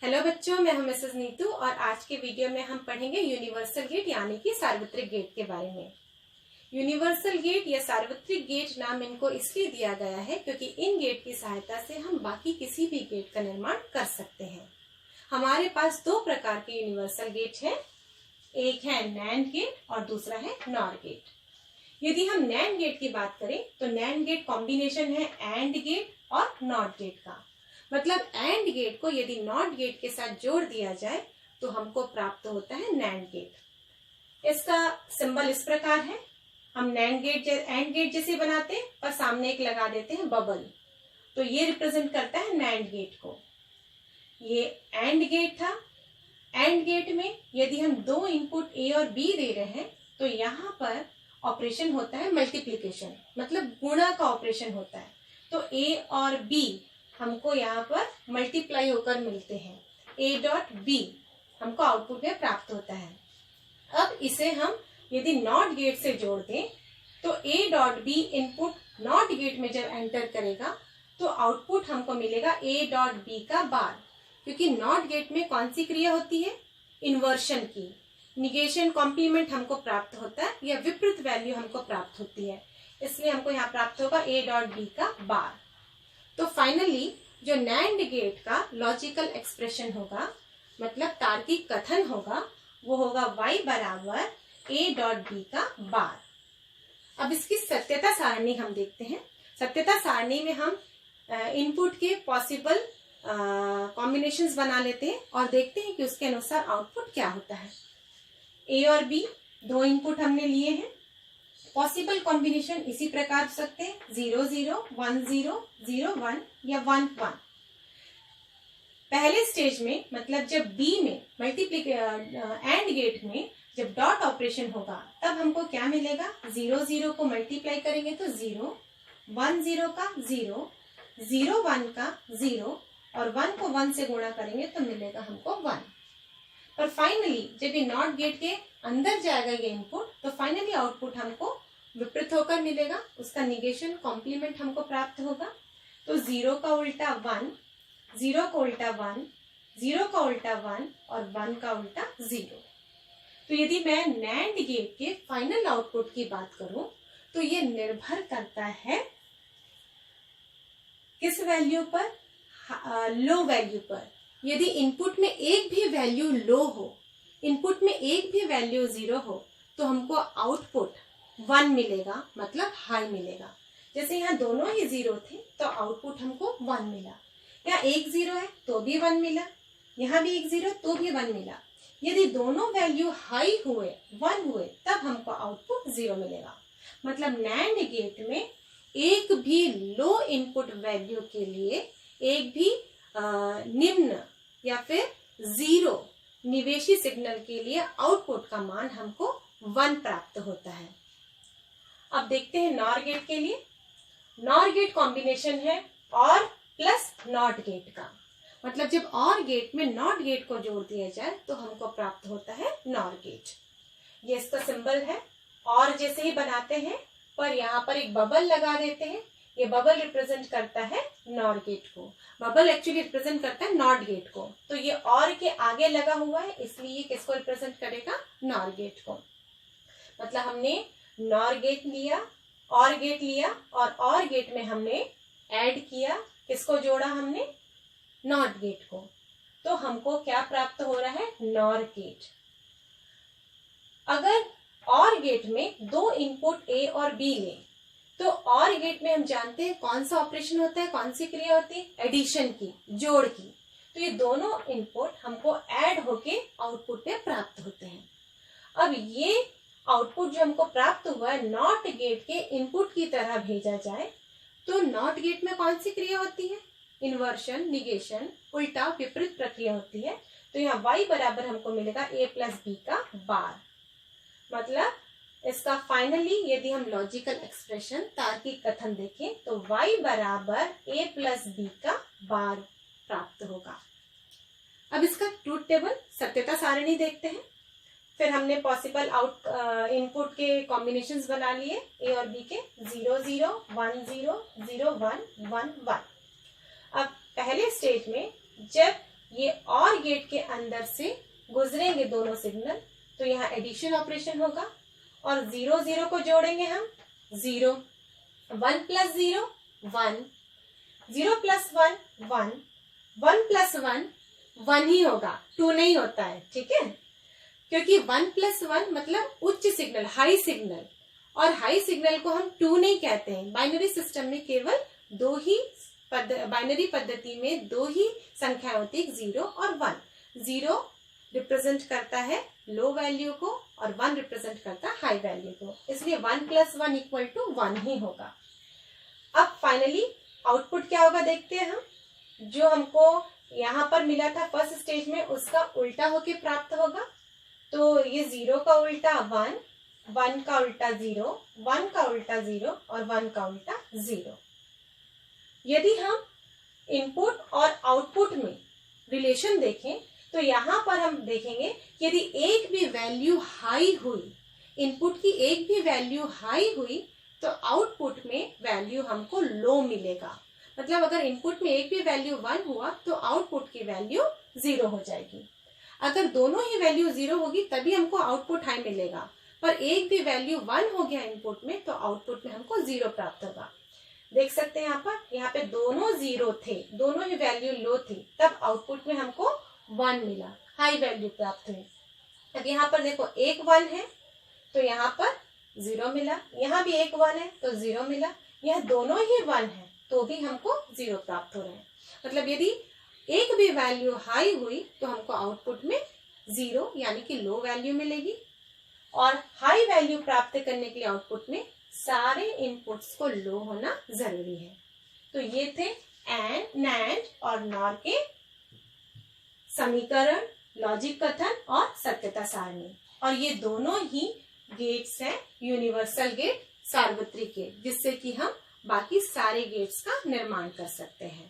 Hello बच्चों, मैं हूं मिसेस नीतू और आज के वीडियो में हम पढ़ेंगे यूनिवर्सल गेट यानी कि सार्वत्रिक गेट के बारे में। यूनिवर्सल गेट या सार्वत्रिक गेट नाम इनको इसलिए दिया गया है क्योंकि इन गेट की सहायता से हम बाकी किसी भी गेट का निर्माण कर सकते हैं। हमारे पास दो प्रकार के यूनिवर्सल गेट हैं, एक है नैंड गेट और दूसरा है नॉर गेट। यदि हम नैंड गेट की बात करें तो नैंड गेट कॉम्बिनेशन है एंड गेट और नॉट गेट का। मतलब एंड गेट को यदि नॉट गेट के साथ जोड़ दिया जाए तो हमको प्राप्त होता है नैंड गेट। इसका सिंबल इस प्रकार है, हम एंड गेट जैसे बनाते हैं और सामने एक लगा देते हैं बबल, तो ये रिप्रेजेंट करता है नैंड गेट को। ये एंड गेट था। एंड गेट में यदि हम दो इनपुट ए और बी दे रहे हैं तो यहाँ पर ऑपरेशन होता है मल्टीप्लिकेशन, मतलब गुणा का ऑपरेशन होता है। तो ए और बी हमको यहाँ पर मल्टीप्लाई होकर मिलते हैं, ए डॉट बी हमको आउटपुट में प्राप्त होता है। अब इसे हम यदि नॉट गेट से जोड़ दें तो A dot B input not gate में जब एंटर करेगा तो आउटपुट हमको मिलेगा ए डॉट बी का बार, क्योंकि नॉट गेट में कौन सी क्रिया होती है, इन्वर्शन की। निगेशन कॉम्प्लीमेंट हमको प्राप्त होता है या विपरीत वैल्यू हमको प्राप्त होती है, इसलिए हमको यहाँ प्राप्त होगा ए डॉट बी का बार। तो फाइनली जो नैंड गेट का लॉजिकल एक्सप्रेशन होगा, मतलब तार्किक कथन होगा, वो होगा y बराबर a डॉट बी का बार। अब इसकी सत्यता सारणी हम देखते हैं। सत्यता सारणी में हम इनपुट के पॉसिबल कॉम्बिनेशंस बना लेते हैं और देखते हैं कि उसके अनुसार आउटपुट क्या होता है। a और b दो इनपुट हमने लिए हैं। पॉसिबल कॉम्बिनेशन इसी प्रकार हो सकते हैं 0 0 1 0 0 1 या 1 1। पहले स्टेज में मतलब जब B में एंड गेट में जब डॉट ऑपरेशन होगा तब हमको क्या मिलेगा, 0 0 को मल्टीप्लाई करेंगे तो 0, 1 0 का 0, 0 1 का 0 और 1 को 1 से गुणा करेंगे तो मिलेगा हमको 1। पर फाइनली जब ये नॉट गेट के अंदर जाएगा ये इनपुट तो फाइनली आउटपुट हमको विपरीत होकर मिलेगा, उसका निगेशन कॉम्प्लीमेंट हमको प्राप्त होगा। तो 0 का उल्टा 1, 0 का उल्टा 1, 0 का उल्टा 1 और 1 का उल्टा 0। तो यदि मैं नैंड गेट के फाइनल आउटपुट की बात करूं तो ये निर्भर करता है किस वैल्यू पर, लो वैल्यू पर। यदि इनपुट में एक भी वैल्यू लो हो, इनपुट में एक भी वैल्यू 0 हो तो हमको आउटपुट 1 मिलेगा, मतलब हाई मिलेगा। जैसे यहाँ दोनों ही 0 थे तो आउटपुट हमको 1 मिला। यहाँ एक 0 है तो भी 1 मिला, यहाँ भी एक 0 तो भी 1 मिला। यदि दोनों वैल्यू हाई हुए 1 हुए तब हमको आउटपुट 0 मिलेगा। मतलब नैंड गेट में एक भी लो इनपुट वैल्यू के लिए एक भी निम्न या फिर 0 निवेशी सिग्नल के लिए आउटपुट का मान हमको 1 प्राप्त होता है। अब देखते हैं नॉर गेट के लिए। नॉर गेट कॉम्बिनेशन है और प्लस नॉट गेट का। मतलब जब और गेट में नॉट गेट को जोड़ दिया जाए तो हमको प्राप्त होता है नॉर गेट। ये इसका सिंबल है, और जैसे ही बनाते हैं पर यहाँ पर एक बबल लगा देते हैं। ये बबल रिप्रेजेंट करता है नॉर गेट को, बबल एक्चुअली रिप्रेजेंट करता है नॉट गेट को। तो ये और के आगे लगा हुआ है इसलिए ये किसको रिप्रेजेंट करेगा, नॉर गेट को। मतलब हमने नॉर गेट लिया, और गेट लिया और गेट में हमने ऐड किया, किसको जोड़ा हमने, नॉट गेट को। तो हमको क्या प्राप्त हो रहा है, नॉर गेट। अगर और गेट में दो इनपुट ए और बी लें तो और गेट में हम जानते हैं कौन सा ऑपरेशन होता है, कौन सी क्रिया होती है, एडिशन की, जोड़ की। तो ये दोनों इनपुट हमको ऐड होके आउटपुट में प्राप्त होते हैं। अब ये आउटपुट जो हमको प्राप्त हुआ है नॉट गेट के इनपुट की तरह भेजा जाए तो नॉट गेट में कौन सी क्रिया होती है, इन्वर्शन, निगेशन, उल्टा विपरीत प्रक्रिया होती है। तो यहाँ y बराबर हमको मिलेगा a प्लस बी का बार। मतलब इसका फाइनली यदि हम लॉजिकल एक्सप्रेशन, तार्किक कथन देखें तो y बराबर a प्लस बी का बार प्राप्त होगा। अब इसका ट्रूथ टेबल, सत्यता सारणी देखते हैं। फिर हमने पॉसिबल इनपुट के कॉम्बिनेशंस बना लिए ए और बी के, 0 0 1 0 0 1 1 1। अब पहले स्टेज में जब ये और गेट के अंदर से गुजरेंगे दोनों सिग्नल, तो यहाँ एडिशन ऑपरेशन होगा और 0 0 को जोड़ेंगे हम 0, 1 प्लस 0 1, 0 प्लस 1 1, 1 प्लस 1 1 ही होगा, 2 नहीं होता है, ठीक है, क्योंकि 1 प्लस 1 मतलब उच्च सिग्नल, हाई सिग्नल, और हाई सिग्नल को हम 2 नहीं कहते हैं। बाइनरी सिस्टम में केवल दो ही बाइनरी पद्धति में दो ही संख्या होती है, 0 और 1। 0 रिप्रेजेंट करता है लो वैल्यू को और 1 रिप्रेजेंट करता है हाई वैल्यू को, इसलिए 1 प्लस 1 इक्वल टू 1 ही होगा। अब फाइनली आउटपुट क्या होगा देखते हैं हम। जो हमको यहाँ पर मिला था फर्स्ट स्टेज में, उसका उल्टा होके प्राप्त होगा। तो ये 0 का उल्टा 1, 1 का उल्टा 0, 1 का उल्टा 0 और 1 का उल्टा 0। यदि हम इनपुट और आउटपुट में रिलेशन देखें तो यहाँ पर हम देखेंगे कि यदि एक भी वैल्यू हाई हुई, इनपुट की एक भी वैल्यू हाई हुई, तो आउटपुट में वैल्यू हमको लो मिलेगा। मतलब अगर इनपुट में एक भी वैल्यू 1 हुआ तो आउटपुट की वैल्यू 0 हो जाएगी। अगर दोनों ही वैल्यू 0 होगी तभी हमको आउटपुट हाई मिलेगा, पर एक भी वैल्यू 1 हो गया इनपुट में तो आउटपुट में हमको 0 प्राप्त होगा। देख सकते हैं यहाँ पे दोनों 0 थे, दोनों ही वैल्यू लो थी, तब आउटपुट में हमको 1 मिला, हाई वैल्यू प्राप्त हुई। अब यहाँ पर देखो एक 1 है तो यहाँ पर 0 मिला, यहाँ भी एक 1 है तो 0 मिला, यह दोनों ही 1 है तो भी हमको 0 प्राप्त हो रहे हैं। मतलब यदि एक भी वैल्यू हाई हुई तो हमको आउटपुट में 0 यानी कि लो वैल्यू मिलेगी, और हाई वैल्यू प्राप्त करने के लिए आउटपुट में सारे इनपुट्स को लो होना जरूरी है। तो ये थे एंड, नैंड और नॉर के समीकरण, लॉजिक कथन और सत्यता सारणी, और ये दोनों ही गेट्स हैं यूनिवर्सल गेट, सार्वत्रिक गेट, जिससे कि हम बाकी सारे गेट्स का निर्माण कर सकते हैं।